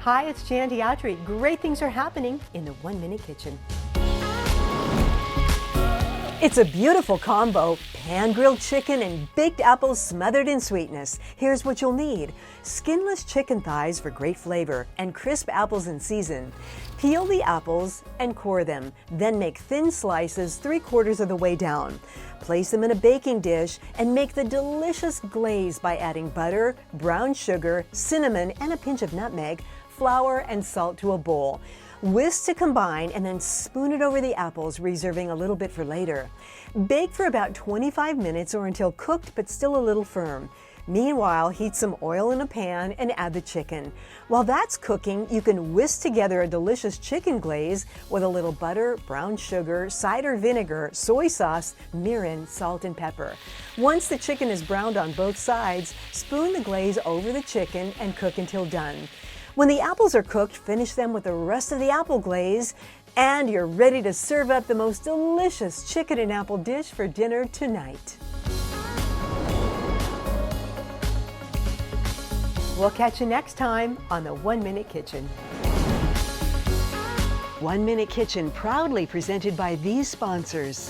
Hi, it's Jan Diatri. Great things are happening in the 1 Minute Kitchen. It's a beautiful combo, pan-grilled chicken and baked apples smothered in sweetness. Here's what you'll need. Skinless chicken thighs for great flavor and crisp apples in season. Peel the apples and core them, then make thin slices 3/4 of the way down. Place them in a baking dish and make the delicious glaze by adding butter, brown sugar, cinnamon, and a pinch of nutmeg, flour, and salt to a bowl. Whisk to combine and then spoon it over the apples, reserving a little bit for later. Bake for about 25 minutes or until cooked but still a little firm. Meanwhile, heat some oil in a pan and add the chicken. While that's cooking, you can whisk together a delicious chicken glaze with a little butter, brown sugar, cider vinegar, soy sauce, mirin, salt, and pepper. Once the chicken is browned on both sides, spoon the glaze over the chicken and cook until done. When the apples are cooked, finish them with the rest of the apple glaze, and you're ready to serve up the most delicious chicken and apple dish for dinner tonight. We'll catch you next time on the 1 Minute Kitchen. 1 Minute Kitchen proudly presented by these sponsors.